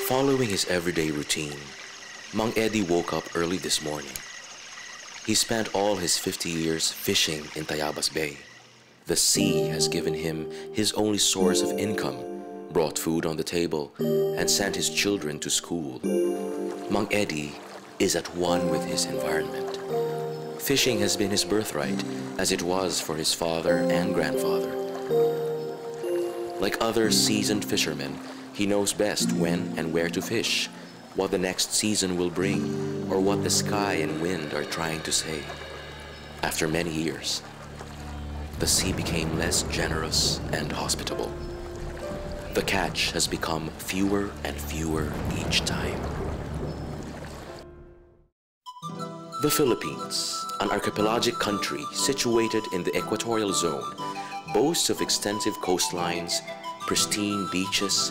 Following his everyday routine, Mang Eddie woke up early this morning. He spent all his 50 years fishing in Tayabas Bay. The sea has given him his only source of income, brought food on the table, and sent his children to school. Mang Eddie is at one with his environment. Fishing has been his birthright, as it was for his father and grandfather. Like other seasoned fishermen, he knows best when and where to fish, what the next season will bring, or what the sky and wind are trying to say. After many years, the sea became less generous and hospitable. The catch has become fewer and fewer each time. The Philippines, an archipelagic country situated in the equatorial zone, boasts of extensive coastlines, pristine beaches,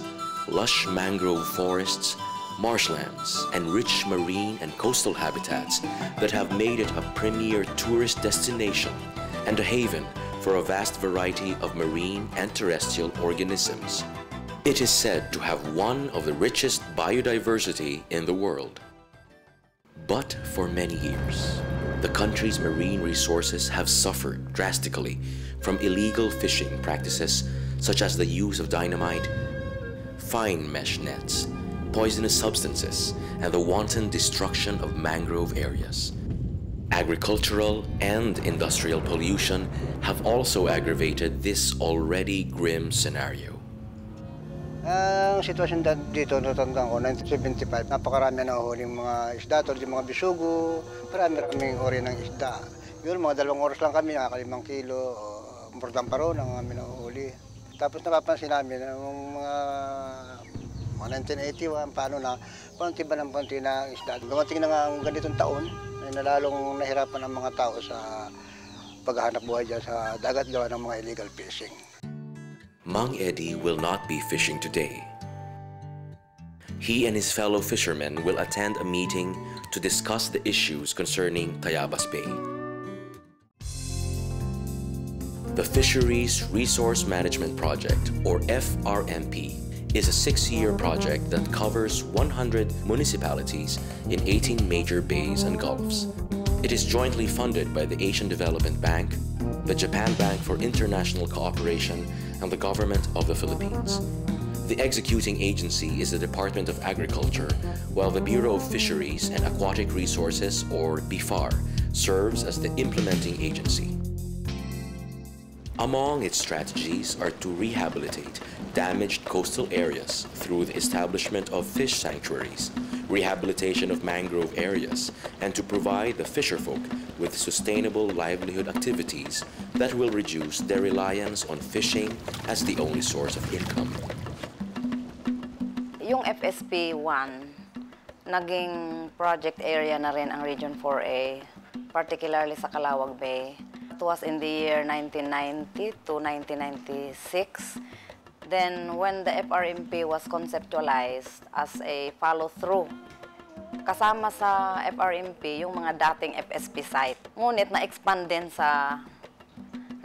lush mangrove forests, marshlands, and rich marine and coastal habitats that have made it a premier tourist destination and a haven for a vast variety of marine and terrestrial organisms. It is said to have one of the richest biodiversity in the world. But for many years, the country's marine resources have suffered drastically from illegal fishing practices such as the use of dynamite, fine mesh nets, poisonous substances, and the wanton destruction of mangrove areas. Agricultural and industrial pollution have also aggravated this already grim scenario. Ang sitwasyon dito, natandaan ko, 1975, napakarami na huling mga isda, tulad yung mga bisugo, marami-raming uri ng isda. Yun, mga 2 oras lang kami, nakaka 5 kilo, murdang paro nang kami nahuhuli. Tapos napapansin namin, mga 1981, paano konti ba ng konti na isda. Dumating na nga ang ganitong taon, ay nalalong nahirapan ang mga tao sa paghahanap buhay dyan sa dagat gawa ng mga illegal fishing. Mang Eddie will not be fishing today. He and his fellow fishermen will attend a meeting to discuss the issues concerning Tayabas Bay. The Fisheries Resource Management Project, or FRMP, is a 6-year project that covers 100 municipalities in 18 major bays and gulfs. It is jointly funded by the Asian Development Bank, the Japan Bank for International Cooperation, and the Government of the Philippines. The executing agency is the Department of Agriculture, while the Bureau of Fisheries and Aquatic Resources, or BFAR, serves as the implementing agency. Among its strategies are to rehabilitate damaged coastal areas through the establishment of fish sanctuaries, rehabilitation of mangrove areas, and to provide the fisherfolk with sustainable livelihood activities that will reduce their reliance on fishing as the only source of income. Yung FSP 1, naging project area na rin ang Region 4A, particularly sa Calawag Bay. It was in the year 1990 to 1996. Then, when the FRMP was conceptualized as a follow-through, kasama sa FRMP yung mga dating FSP site. Ngunit na-expand din sa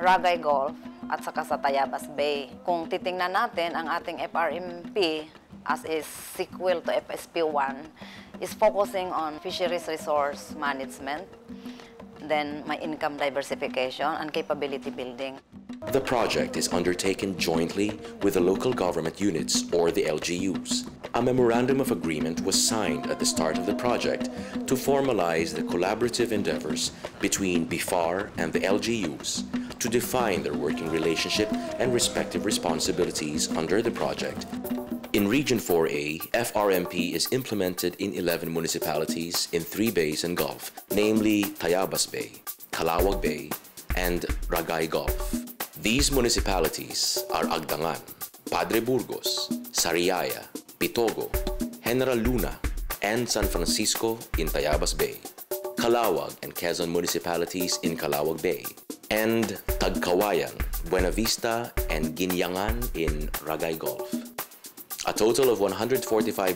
Ragay Gulf at saka sa Tayabas Bay. Kung titingnan natin, ang ating FRMP as a sequel to FSP 1 is focusing on fisheries resource management, then my income diversification and capability building. The project is undertaken jointly with the local government units, or the LGUs. A memorandum of agreement was signed at the start of the project to formalize the collaborative endeavors between BFAR and the LGUs to define their working relationship and respective responsibilities under the project. In Region 4A, FRMP is implemented in 11 municipalities in 3 bays and gulf, namely Tayabas Bay, Calawag Bay, and Ragay Gulf. These municipalities are Agdangan, Padre Burgos, Sariaya, Pitogo, General Luna, and San Francisco in Tayabas Bay, Calawag and Quezon municipalities in Calawag Bay, and Tagkawayan, Buena Vista, and Ginyangan in Ragay Gulf. A total of 145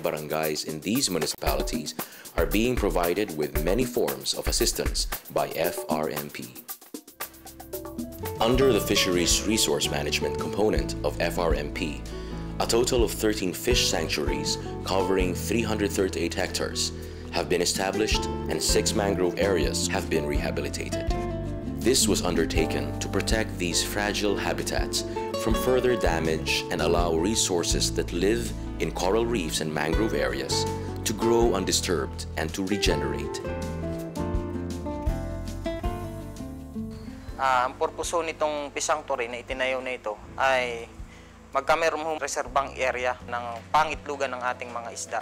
barangays in these municipalities are being provided with many forms of assistance by FRMP. Under the Fisheries Resource Management component of FRMP, A total of 13 fish sanctuaries covering 338 hectares have been established and 6 mangrove areas have been rehabilitated. This was undertaken to protect these fragile habitats from further damage and allow resources that live in coral reefs and mangrove areas to grow undisturbed and to regenerate. Ang purpose nitong fish sanctuary na itinayo na ito ay magkameron hong reserbang area ng pangitlugan ng ating mga isda.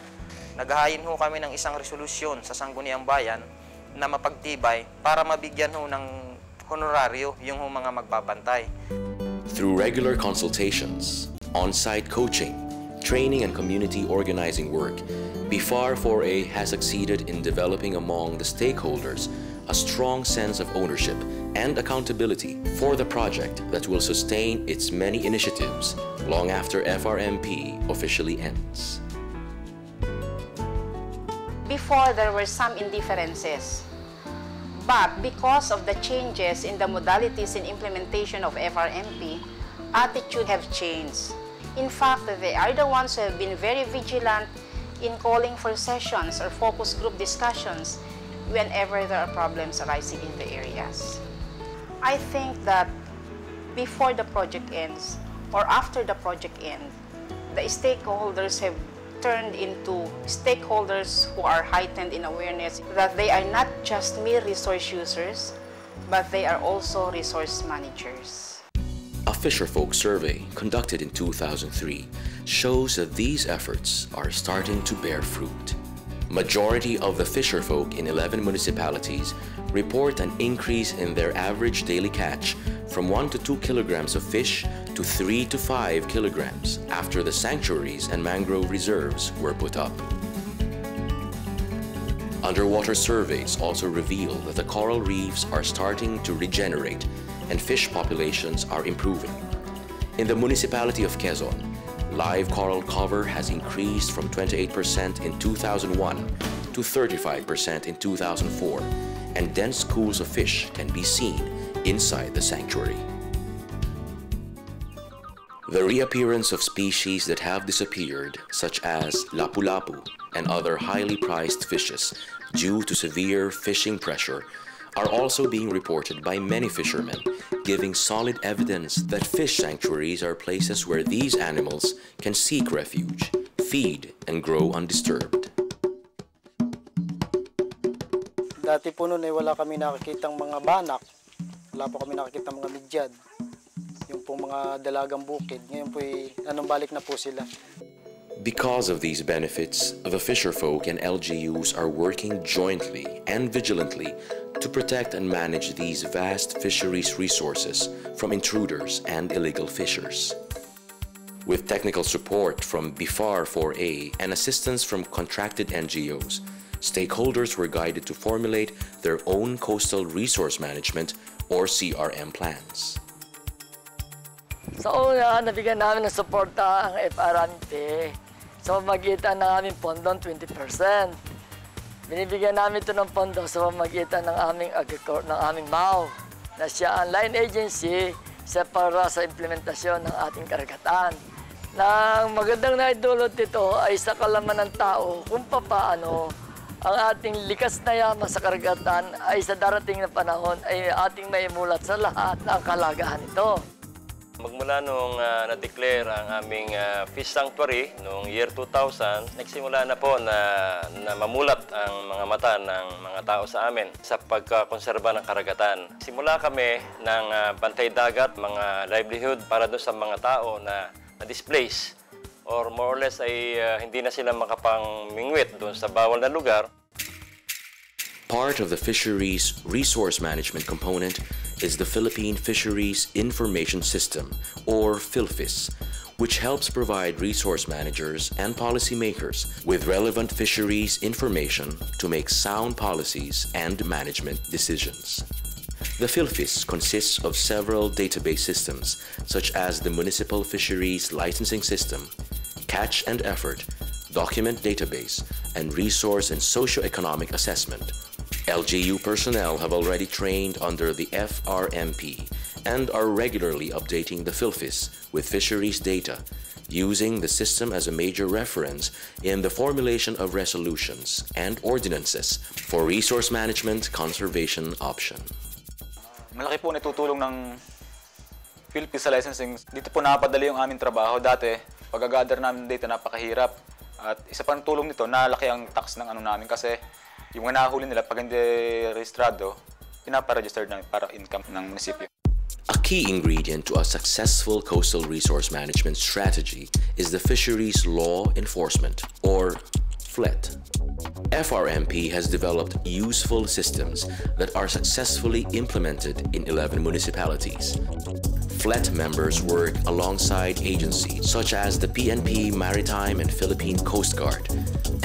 Naghahayin ho kami ng isang resolusyon sa Sangguniang Bayan na mapagtibay para mabigyan ho ng honoraryo yung mga magbabantay. Through regular consultations, on-site coaching, training and community organizing work, BFAR 4A has succeeded in developing among the stakeholders a strong sense of ownership and accountability for the project that will sustain its many initiatives long after FRMP officially ends. Before, there were some indifferences, but because of the changes in the modalities and implementation of FRMP, attitudes have changed. In fact, they are the ones who have been very vigilant in calling for sessions or focus group discussions whenever there are problems arising in the areas. I think that before the project ends or after the project ends, the stakeholders have turned into stakeholders who are heightened in awareness that they are not just mere resource users, but they are also resource managers. A fisherfolk survey conducted in 2003 shows that these efforts are starting to bear fruit. Majority of the fisherfolk in 11 municipalities report an increase in their average daily catch from 1 to 2 kilograms of fish to 3 to 5 kilograms after the sanctuaries and mangrove reserves were put up. Underwater surveys also reveal that the coral reefs are starting to regenerate and fish populations are improving. In the municipality of Quezon, live coral cover has increased from 28% in 2001 to 35% in 2004, and dense schools of fish can be seen inside the sanctuary. The reappearance of species that have disappeared, such as lapu-lapu and other highly prized fishes due to severe fishing pressure, are also being reported by many fishermen, giving solid evidence that fish sanctuaries are places where these animals can seek refuge, feed, and grow undisturbed. Dati po noon ay wala kami nakikitang mga banak, wala po kami nakikitang mga midyad, yung pong mga dalagang bukid. Ngayon po ay balik na po sila. Because of these benefits, the fisherfolk and LGUs are working jointly and vigilantly to protect and manage these vast fisheries resources from intruders and illegal fishers. With technical support from BFAR 4A and assistance from contracted NGOs, stakeholders were guided to formulate their own coastal resource management or CRM plans. Sa una, nabigyan namin ng suporta ang FRMP sa pamamagitan ng aming pondong 20%. Binibigyan namin ito ng pondo sa pamamagitan ng aming MAU na siya ang line agency para sa implementasyon ng ating karagatan. Na magandang naidulot nito ay sa kalaman ng tao kung paano ang ating likas na yaman sa karagatan ay sa darating na panahon ay ating maimulat sa lahat ng kalagahan nito. Magmula nung na-declare ang aming fish sanctuary noong year 2000, nagsimula na po na mamulat ang mga mata ng mga tao sa amin sa pagkakonserba ng karagatan. Simula kami ng bantay dagat, mga livelihood para doon sa mga tao na na-displace or more or less ay hindi na sila makapangmingwit doon sa bawal na lugar. Part of the fisheries resource management component is the Philippine Fisheries Information System, or PhilFIS, which helps provide resource managers and policymakers with relevant fisheries information to make sound policies and management decisions. The PhilFIS consists of several database systems, such as the Municipal Fisheries Licensing System, Catch and Effort, Document Database, and Resource and Socioeconomic Assessment. LGU personnel have already trained under the FRMP and are regularly updating the PhilFIS with fisheries data using the system as a major reference in the formulation of resolutions and ordinances for resource management conservation option. Malaki po natutulong ng Philippines sa licensing. Dito po napadali yung aming trabaho. Dati, pag-gather namin data napakahirap. At isa pang tulong nito, nalaki ang tax ng namin kasi yung mga nahuli nila pag hindi rehistrado, pinapa-register namin para income ng munisipyo. A key ingredient to a successful coastal resource management strategy is the Fisheries Law Enforcement, or FLET. FRMP has developed useful systems that are successfully implemented in 11 municipalities. FLET members work alongside agencies such as the PNP Maritime and Philippine Coast Guard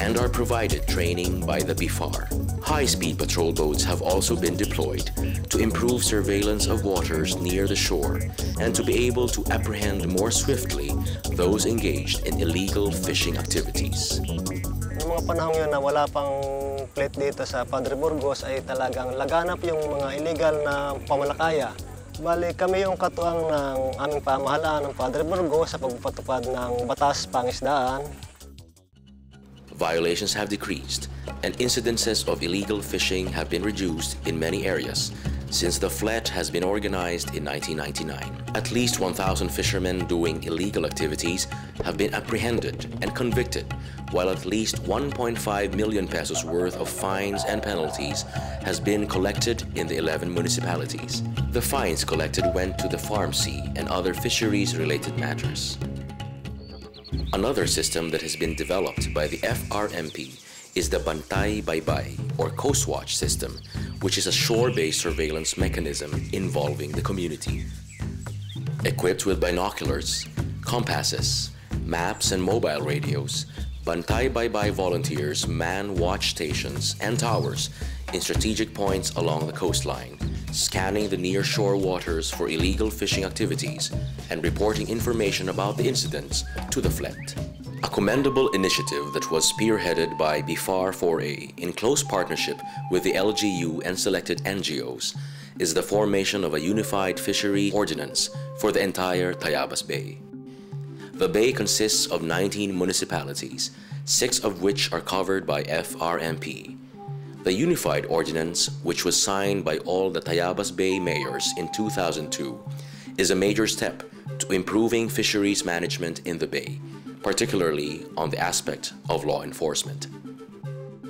and are provided training by the BFAR. High-speed patrol boats have also been deployed to improve surveillance of waters near the shore and to be able to apprehend more swiftly those engaged in illegal fishing activities. Noong mga panahon yun na wala pang plate dito sa Padre Burgos ay talagang laganap yung mga illegal na pamalakaya. Bali, kami yung katuwang ng aming pamahalaan ng Padre Burgos sa pagpatupad ng batas pangisdaan. Violations have decreased and incidences of illegal fishing have been reduced in many areas since the FLET has been organized in 1999. At least 1,000 fishermen doing illegal activities have been apprehended and convicted, while at least 1.5 million pesos worth of fines and penalties has been collected in the 11 municipalities. The fines collected went to the FRMP and other fisheries-related matters. Another system that has been developed by the FRMP is the Bantay Baybay, or Coast Watch system, which is a shore-based surveillance mechanism involving the community. Equipped with binoculars, compasses, maps, and mobile radios, Bantay Baybay volunteers man watch stations and towers in strategic points along the coastline, scanning the near-shore waters for illegal fishing activities and reporting information about the incidents to the FLET. A commendable initiative that was spearheaded by BFAR 4A in close partnership with the LGU and selected NGOs is the formation of a unified fishery ordinance for the entire Tayabas Bay. The bay consists of 19 municipalities, 6 of which are covered by FRMP. The unified ordinance, which was signed by all the Tayabas Bay mayors in 2002, is a major step to improving fisheries management in the bay, particularly on the aspect of law enforcement.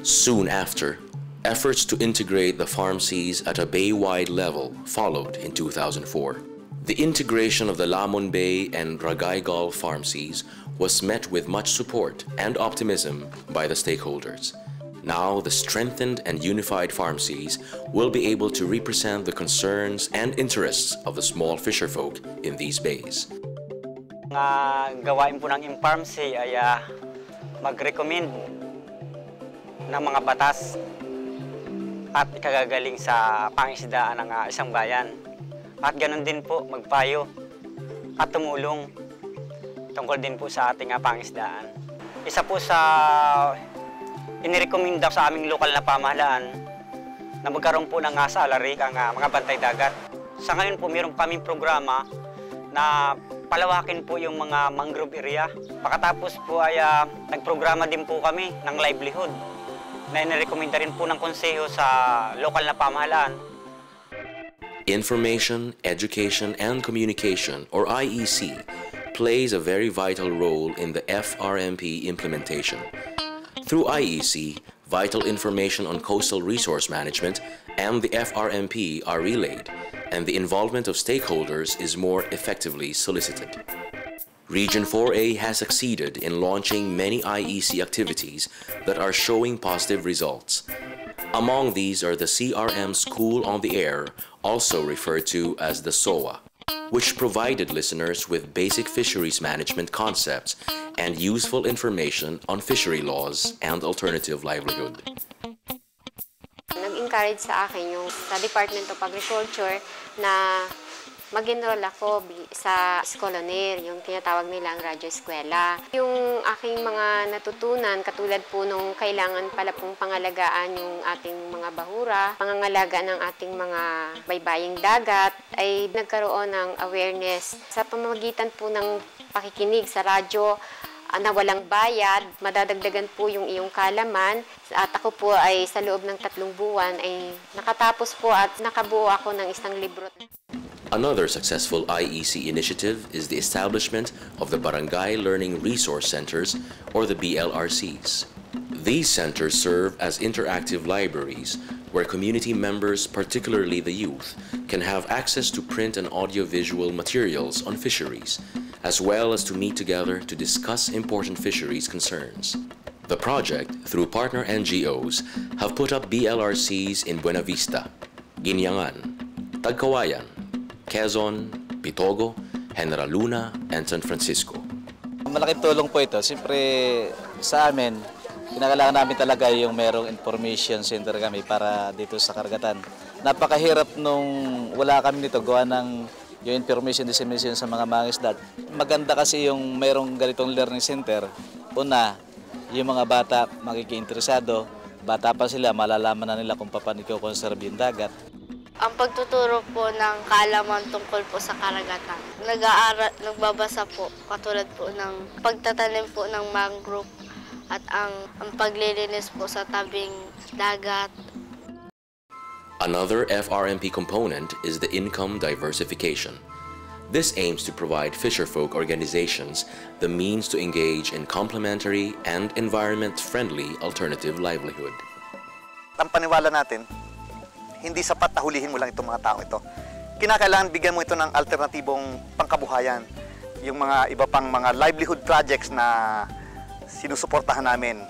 Soon after, efforts to integrate the farm seas at a bay-wide level followed in 2004. The integration of the Lamon Bay and Ragaygal farm seas was met with much support and optimism by the stakeholders. Now, the strengthened and unified farm seas will be able to represent the concerns and interests of the small fisherfolk in these bays. Gawain po ng FRMP ay mag-recommend ng mga batas at ikagagaling sa pangisdaan ng isang bayan. At ganoon din po magpayo at tumulong tungkol din po sa ating pangisdaan. Isa po sa inirekomenda sa aming lokal na pamahalaan na magkaroon po ng salary ang mga bantay dagat. Sa ngayon po mayroon kaming programa na palawakin po yung mga mangrove area. Pagkatapos po ay nagprograma din po kami ng livelihood na inirekomenda rin po ng konseho sa lokal na pamahalaan. Information, Education, and Communication, or IEC, plays a very vital role in the FRMP implementation. Through IEC, vital information on coastal resource management and the FRMP are relayed, and the involvement of stakeholders is more effectively solicited. Region 4A has succeeded in launching many IEC activities that are showing positive results. Among these are the CRM School on the Air, also referred to as the SOA, which provided listeners with basic fisheries management concepts and useful information on fishery laws and alternative livelihood. Nag-encourage sa akin yung sa Department of Agriculture na mag-enroll ako sa Escolaner, yung tinatawag nilang radyo eskwela. Yung aking mga natutunan, katulad po nung kailangan pala pong pangalagaan yung ating mga bahura, pangangalaga ng ating mga baybaying dagat, ay nagkaroon ng awareness sa pamamagitan po ng pakikinig sa radyo na walang bayad. Madadagdagan po yung iyong kaalaman. At ako po ay sa loob ng 3 buwan ay nakatapos po at nakabuo ako ng isang libro. Another successful IEC initiative is the establishment of the Barangay Learning Resource Centers, or the BLRCs. These centers serve as interactive libraries where community members, particularly the youth, can have access to print and audiovisual materials on fisheries, as well as to meet together to discuss important fisheries concerns. The project, through partner NGOs, have put up BLRCs in Buena Vista, Ginyangan, Tagkawayan, Quezon, Bitogo, General Luna, and San Francisco. Malaking tulong po ito. Siyempre sa amin, kinakailangan namin talaga yung merong information center kami para dito sa karagatan. Napakahirap nung wala kami nito gawa ng yung information dissemination sa mga mangisda. Maganda kasi yung merong ganitong learning center. Una, yung mga bata makikiinteresado, bata pa sila, malalaman na nila kung paano i-conserve yung dagat. Ang pagtuturo po ng kaalaman tungkol po sa karagatan. Nagbabasa po, katulad po ng pagtatanim po ng mangrove at ang paglilinis po sa tabing dagat. Another FRMP component is the income diversification. This aims to provide fisherfolk organizations the means to engage in complementary and environment-friendly alternative livelihood. Ang paniwala natin, hindi sapat na hulihin mo lang itong mga tao ito. Kinakailangan bigyan mo ito ng alternatibong pangkabuhayan. Yung mga iba pang mga livelihood projects na sinusuportahan namin.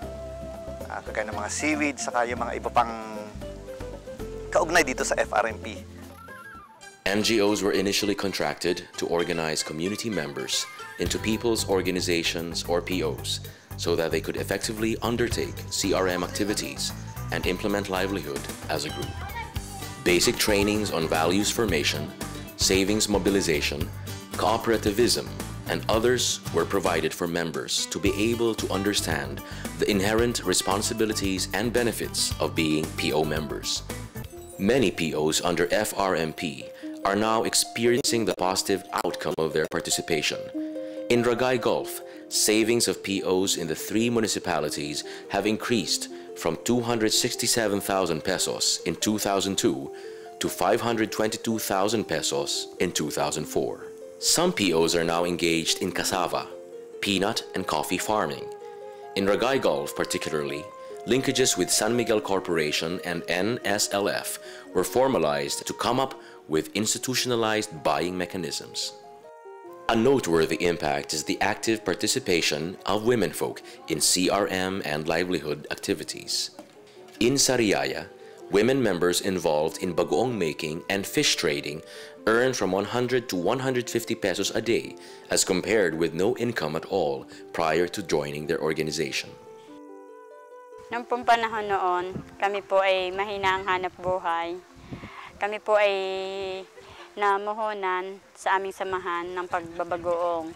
Kagaya ng mga seaweed, saka yung mga iba pang kaugnay dito sa FRMP. NGOs were initially contracted to organize community members into people's organizations or POs so that they could effectively undertake CRM activities and implement livelihood as a group. Basic trainings on values formation, savings mobilization, cooperativism, and others were provided for members to be able to understand the inherent responsibilities and benefits of being PO members. Many POs under FRMP are now experiencing the positive outcome of their participation. In Ragay Gulf, savings of POs in the 3 municipalities have increased from 267,000 pesos in 2002 to 522,000 pesos in 2004. Some POs are now engaged in cassava, peanut, and coffee farming. In Ragay Gulf particularly, linkages with San Miguel Corporation and NSLF were formalized to come up with institutionalized buying mechanisms. A noteworthy impact is the active participation of womenfolk in CRM and livelihood activities. In Sariaya, women members involved in bagoong making and fish trading earn from 100 to 150 pesos a day as compared with no income at all prior to joining their organization. Noong pong panahon noon, kami po ay mahina ang hanap buhay. Kami po ay namuhunan sa aming samahan ng pagbabagoong.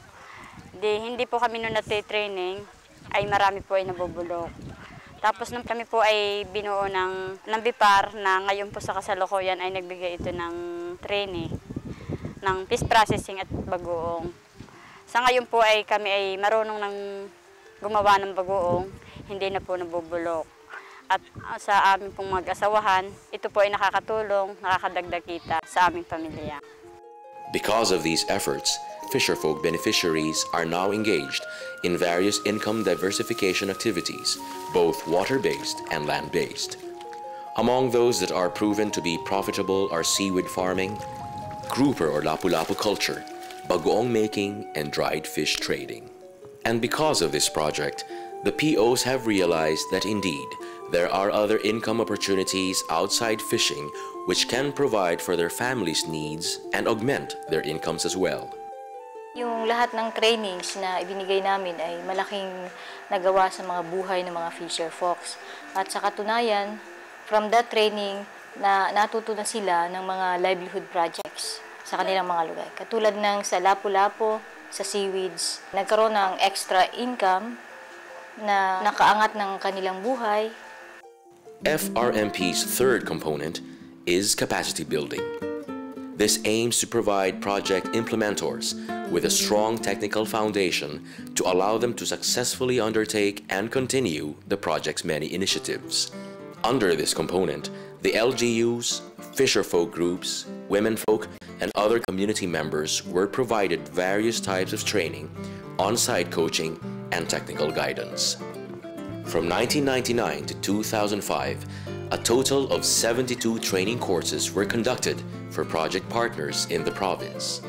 Hindi po kami nung nati-training, ay marami po ay nabubulok. Tapos nung kami po ay binuo ng BFAR na ngayon po sa kasalukuyan ay nagbigay ito ng training ng fish processing at bagoong. Sa ngayon po ay kami ay marunong ng gumawa ng bagoong, hindi na po nabubulok. At sa aming pong mag-asawahan, ito po ay nakakatulong, nakakadagdag kita sa aming pamilya. Because of these efforts, fisherfolk beneficiaries are now engaged in various income diversification activities, both water-based and land-based. Among those that are proven to be profitable are seaweed farming, grouper or lapu-lapu culture, bagoong making, and dried fish trading. And because of this project, the POs have realized that indeed, there are other income opportunities outside fishing which can provide for their families' needs and augment their incomes as well. Yung lahat ng trainings na ibinigay namin ay malaking nagawa sa mga buhay ng mga fisher folks. At sa katunayan, from that training, natuto na sila ng mga livelihood projects sa kanilang mga lugar. Katulad ng sa lapu-lapu, sa seaweeds, nagkaroon ng extra income na nakaangat ng kanilang buhay. FRMP's third component is capacity building. This aims to provide project implementors with a strong technical foundation to allow them to successfully undertake and continue the project's many initiatives. Under this component, the LGUs, fisherfolk groups, womenfolk, and other community members were provided various types of training, on-site coaching, and technical guidance. From 1999 to 2005, a total of 72 training courses were conducted for project partners in the province.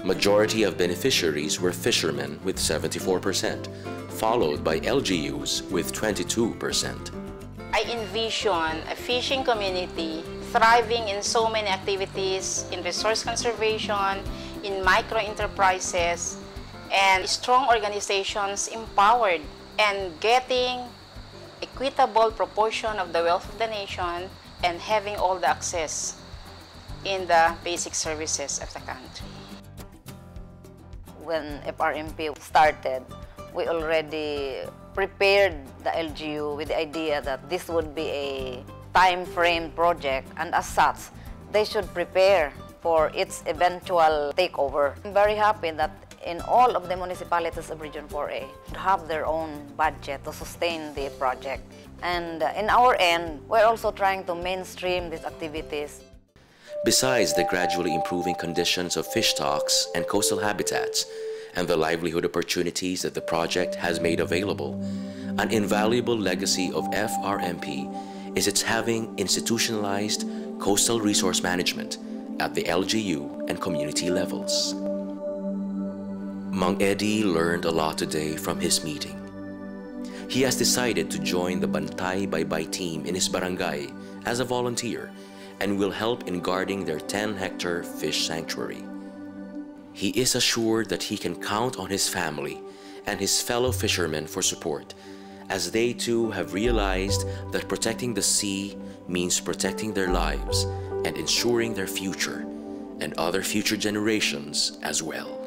Majority of beneficiaries were fishermen with 74%, followed by LGUs with 22%. I envision a fishing community thriving in so many activities, in resource conservation, in micro-enterprises, and strong organizations empowered and getting equitable proportion of the wealth of the nation and having all the access in the basic services of the country. When FRMP started, we already prepared the LGU with the idea that this would be a time-frame project, and as such, they should prepare for its eventual takeover. I'm very happy that in all of the municipalities of Region 4A have their own budget to sustain the project. And in our end, we're also trying to mainstream these activities. Besides the gradually improving conditions of fish stocks and coastal habitats, and the livelihood opportunities that the project has made available, an invaluable legacy of FRMP is its having institutionalized coastal resource management at the LGU and community levels. Mang Eddie learned a lot today from his meeting. He has decided to join the Bantay Baybay team in his barangay as a volunteer and will help in guarding their 10-hectare fish sanctuary. He is assured that he can count on his family and his fellow fishermen for support, as they too have realized that protecting the sea means protecting their lives and ensuring their future and other future generations as well.